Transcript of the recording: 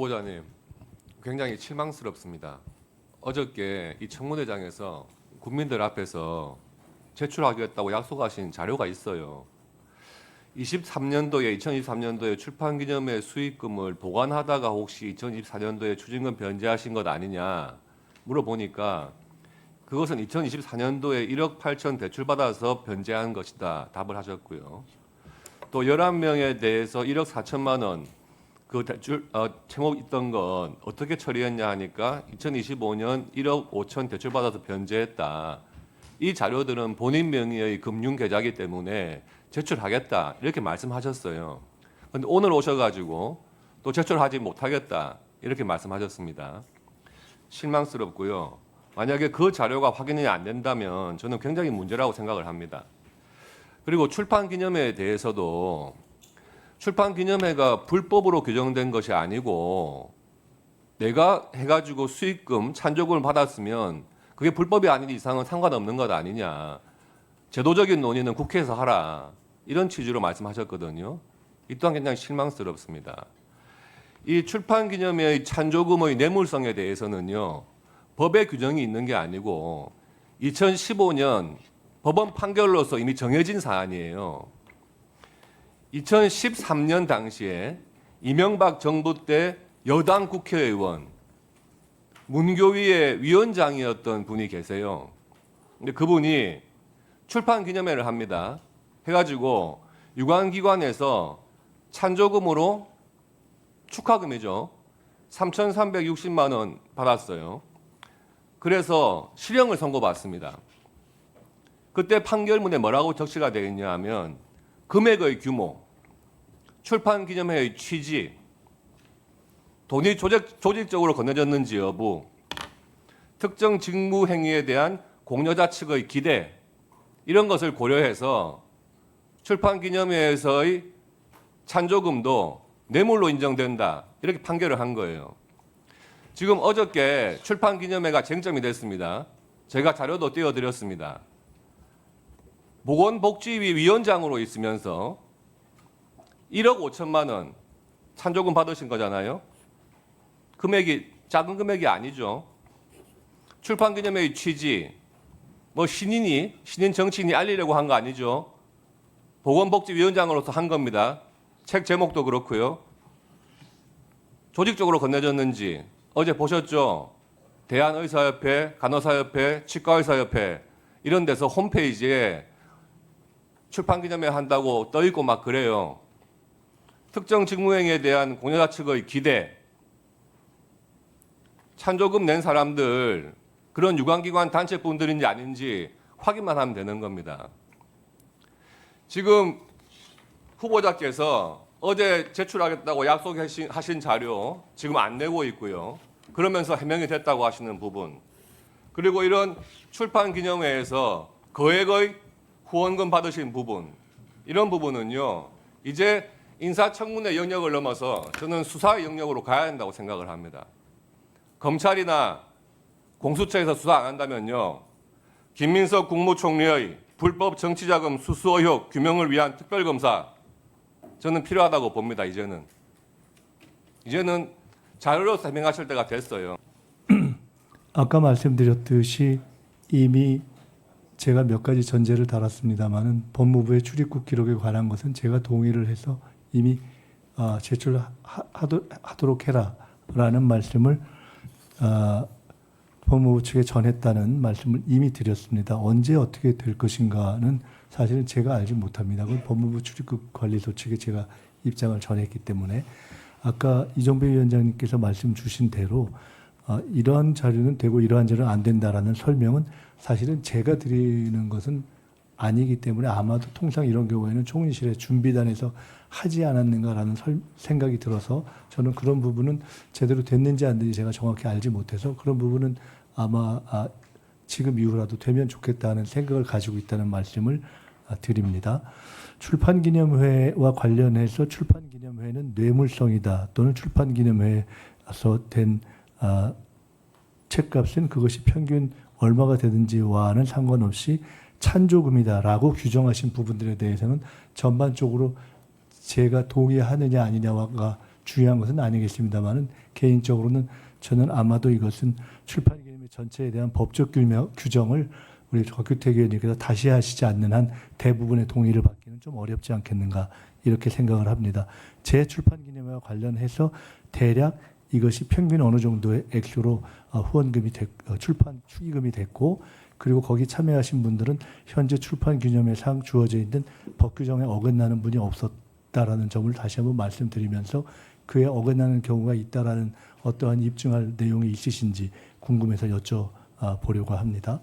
후보자님, 굉장히 실망스럽습니다. 어저께 이 청문회장에서 국민들 앞에서 제출하겠다고 약속하신 자료가 있어요. 2023년도에 출판기념회 수익금을 보관하다가 혹시 2024년도에 추징금 변제하신 것 아니냐 물어보니까 그것은 2024년도에 1억 8천 대출받아서 변제한 것이다 답을 하셨고요. 또 11명에 대해서 1억 4천만 원 그 대출 채무 있던 건 어떻게 처리했냐 하니까 2025년 1억 5천 대출받아서 변제했다. 이 자료들은 본인 명의의 금융 계좌이기 때문에 제출하겠다 이렇게 말씀하셨어요. 그런데 오늘 오셔가지고 또 제출하지 못하겠다 이렇게 말씀하셨습니다. 실망스럽고요. 만약에 그 자료가 확인이 안 된다면 저는 굉장히 문제라고 생각을 합니다. 그리고 출판기념회에 대해서도 출판기념회가 불법으로 규정된 것이 아니고 내가 해가지고 수익금, 찬조금을 받았으면 그게 불법이 아닌 이상은 상관없는 것 아니냐. 제도적인 논의는 국회에서 하라. 이런 취지로 말씀하셨거든요. 이 또한 굉장히 실망스럽습니다. 이 출판기념회의 찬조금의 뇌물성에 대해서는요. 법의 규정이 있는 게 아니고 2015년 법원 판결로서 이미 정해진 사안이에요. 2013년 당시에 이명박 정부 때 여당 국회의원 문교위의 위원장이었던 분이 계세요. 근데 그분이 출판기념회를 합니다. 해가지고 유관기관에서 찬조금으로 축하금이죠. 3,360만 원 받았어요. 그래서 실형을 선고받습니다. 그때 판결문에 뭐라고 적시가 되어 있냐 하면 금액의 규모, 출판기념회의 취지, 돈이 조직적으로 건네졌는지 여부, 특정 직무 행위에 대한 공여자 측의 기대 이런 것을 고려해서 출판기념회에서의 찬조금도 뇌물로 인정된다 이렇게 판결을 한 거예요. 지금 어저께 출판기념회가 쟁점이 됐습니다. 제가 자료도 띄워드렸습니다. 보건복지위 위원장으로 있으면서 1억 5천만 원 찬조금 받으신 거잖아요. 금액이 작은 금액이 아니죠. 출판기념회의 취지, 뭐 신인 정치인이 알리려고 한 거 아니죠. 보건복지위원장으로서 한 겁니다. 책 제목도 그렇고요. 조직적으로 건네졌는지 어제 보셨죠? 대한의사협회, 간호사협회, 치과의사협회 이런 데서 홈페이지에 출판기념회 한다고 떠있고 막 그래요. 특정 직무행위에 대한 공여자 측의 기대, 찬조금 낸 사람들 그런 유관기관 단체분들인지 아닌지 확인만 하면 되는 겁니다. 지금 후보자께서 어제 제출하겠다고 약속하신 자료 지금 안 내고 있고요. 그러면서 해명이 됐다고 하시는 부분, 그리고 이런 출판기념회에서 거액의 후원금 받으신 부분, 이런 부분은요 이제 인사청문회 영역을 넘어서 저는 수사의 영역으로 가야 한다고 생각을 합니다. 검찰이나 공수처에서 수사 안 한다면요 김민석 국무총리의 불법 정치자금 수수 의혹 규명을 위한 특별검사 저는 필요하다고 봅니다. 이제는 자료로서 해명하실 때가 됐어요. 아까 말씀드렸듯이 이미 제가 몇 가지 전제를 달았습니다마는 법무부의 출입국 기록에 관한 것은 제가 동의를 해서 이미 제출하도록 해라라는 말씀을 법무부 측에 전했다는 말씀을 이미 드렸습니다. 언제 어떻게 될 것인가는 사실은 제가 알지 못합니다. 그건 법무부 출입국 관리소 측에 제가 입장을 전했기 때문에 아까 이종배 위원장님께서 말씀 주신 대로 이러한 자료는 되고 이러한 자료는 안 된다라는 설명은 사실은 제가 드리는 것은 아니기 때문에 아마도 통상 이런 경우에는 총리실의 준비단에서 하지 않았는가라는 생각이 들어서 저는 그런 부분은 제대로 됐는지 안 됐는지 제가 정확히 알지 못해서 그런 부분은 아마 지금 이후라도 되면 좋겠다는 생각을 가지고 있다는 말씀을 드립니다. 출판기념회와 관련해서 출판기념회는 뇌물성이다 또는 출판기념회에서 된 책값은 그것이 평균 얼마가 되든지와는 상관없이 찬조금이다라고 규정하신 부분들에 대해서는 전반적으로 제가 동의하느냐 아니냐가 중요한 것은 아니겠습니다만은 개인적으로는 저는 아마도 이것은 출판기념회 전체에 대한 법적 규정을 우리 곽규택 의원님께서 다시 하시지 않는 한 대부분의 동의를 받기는 좀 어렵지 않겠는가 이렇게 생각을 합니다. 재출판기념회와 관련해서 대략 이것이 평균 어느 정도의 액수로 후원금이 출판 축의금이 됐고 그리고 거기 참여하신 분들은 현재 출판기념회상 주어져 있는 법 규정에 어긋나는 분이 없었다라는 점을 다시 한번 말씀드리면서 그에 어긋나는 경우가 있다라는 어떠한 입증할 내용이 있으신지 궁금해서 여쭤보려고 합니다.